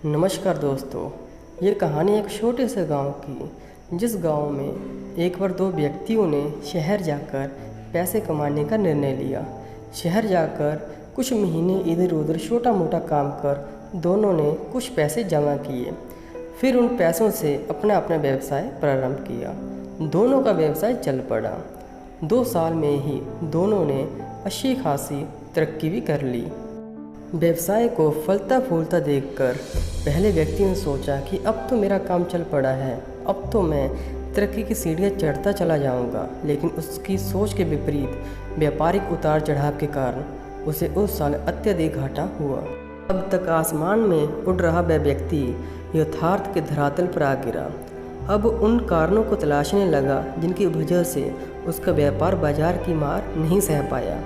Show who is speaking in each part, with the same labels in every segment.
Speaker 1: नमस्कार दोस्तों, ये कहानी एक छोटे से गांव की, जिस गांव में एक बार दो व्यक्तियों ने शहर जाकर पैसे कमाने का निर्णय लिया। शहर जाकर कुछ महीने इधर उधर छोटा मोटा काम कर दोनों ने कुछ पैसे जमा किए। फिर उन पैसों से अपना अपना व्यवसाय प्रारंभ किया। दोनों का व्यवसाय चल पड़ा। 2 साल में ही दोनों ने अच्छी खासी तरक्की भी कर ली। व्यवसाय को फलता फूलता देखकर पहले व्यक्ति ने सोचा कि अब तो मेरा काम चल पड़ा है, अब तो मैं तरक्की की सीढ़ियाँ चढ़ता चला जाऊंगा। लेकिन उसकी सोच के विपरीत व्यापारिक उतार चढ़ाव के कारण उसे उस साल अत्यधिक घाटा हुआ। अब तक आसमान में उड़ रहा वह व्यक्ति यथार्थ के धरातल पर आ गिरा। अब उन कारणों को तलाशने लगा जिनकी वजह से उसका व्यापार बाजार की मार नहीं सह पाया।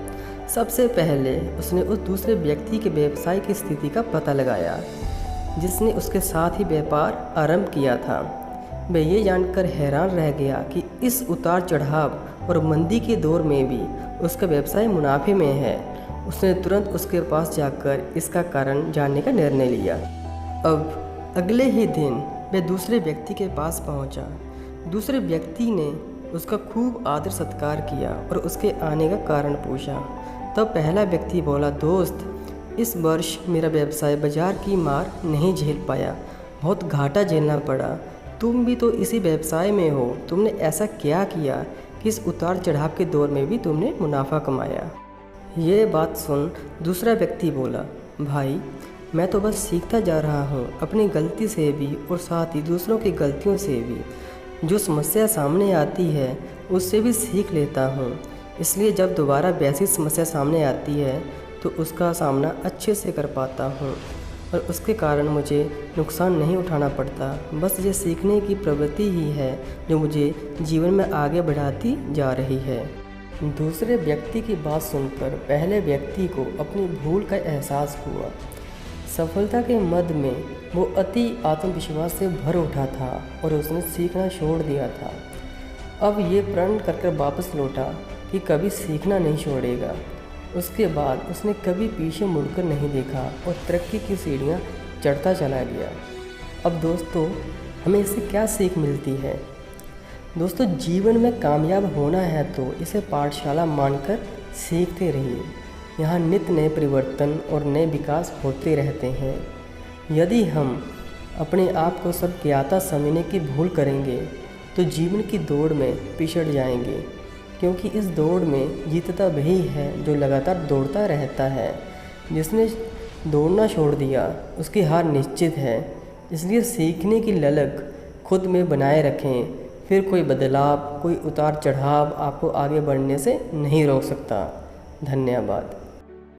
Speaker 1: सबसे पहले उसने उस दूसरे व्यक्ति के व्यवसाय की स्थिति का पता लगाया जिसने उसके साथ ही व्यापार आरंभ किया था। वह ये जानकर हैरान रह गया कि इस उतार चढ़ाव और मंदी के दौर में भी उसका व्यवसाय मुनाफे में है। उसने तुरंत उसके पास जाकर इसका कारण जानने का निर्णय लिया। अब अगले ही दिन वह दूसरे व्यक्ति के पास पहुंचा। दूसरे व्यक्ति ने उसका खूब आदर सत्कार किया और उसके आने का कारण पूछा। तब पहला व्यक्ति बोला, दोस्त, इस वर्ष मेरा व्यवसाय बाजार की मार नहीं झेल पाया, बहुत घाटा झेलना पड़ा। तुम भी तो इसी व्यवसाय में हो, तुमने ऐसा क्या किया कि इस उतार चढ़ाव के दौर में भी तुमने मुनाफा कमाया। ये बात सुन दूसरा व्यक्ति बोला, भाई, मैं तो बस सीखता जा रहा हूँ, अपनी गलती से भी और साथ ही दूसरों की गलतियों से भी। जो समस्या सामने आती है उससे भी सीख लेता हूँ, इसलिए जब दोबारा वैसी समस्या सामने आती है तो उसका सामना अच्छे से कर पाता हूँ और उसके कारण मुझे नुकसान नहीं उठाना पड़ता। बस ये सीखने की प्रवृत्ति ही है जो मुझे जीवन में आगे बढ़ाती जा रही है। दूसरे व्यक्ति की बात सुनकर पहले व्यक्ति को अपनी भूल का एहसास हुआ। सफलता के मद में वो अति आत्मविश्वास से भर उठा था और उसने सीखना छोड़ दिया था। अब ये प्रण कर वापस लौटा कि कभी सीखना नहीं छोड़ेगा। उसके बाद उसने कभी पीछे मुड़कर नहीं देखा और तरक्की की सीढ़ियाँ चढ़ता चला गया। अब दोस्तों, हमें इससे क्या सीख मिलती है? दोस्तों, जीवन में कामयाब होना है तो इसे पाठशाला मानकर सीखते रहिए। यहाँ नित्य नए परिवर्तन और नए विकास होते रहते हैं। यदि हम अपने आप को सब ज्ञाता समझने की भूल करेंगे तो जीवन की दौड़ में पिछड़ जाएंगे, क्योंकि इस दौड़ में जीतता वही है जो लगातार दौड़ता रहता है। जिसने दौड़ना छोड़ दिया उसकी हार निश्चित है। इसलिए सीखने की ललक खुद में बनाए रखें, फिर कोई बदलाव, कोई उतार चढ़ाव आपको आगे बढ़ने से नहीं रोक सकता। धन्यवाद।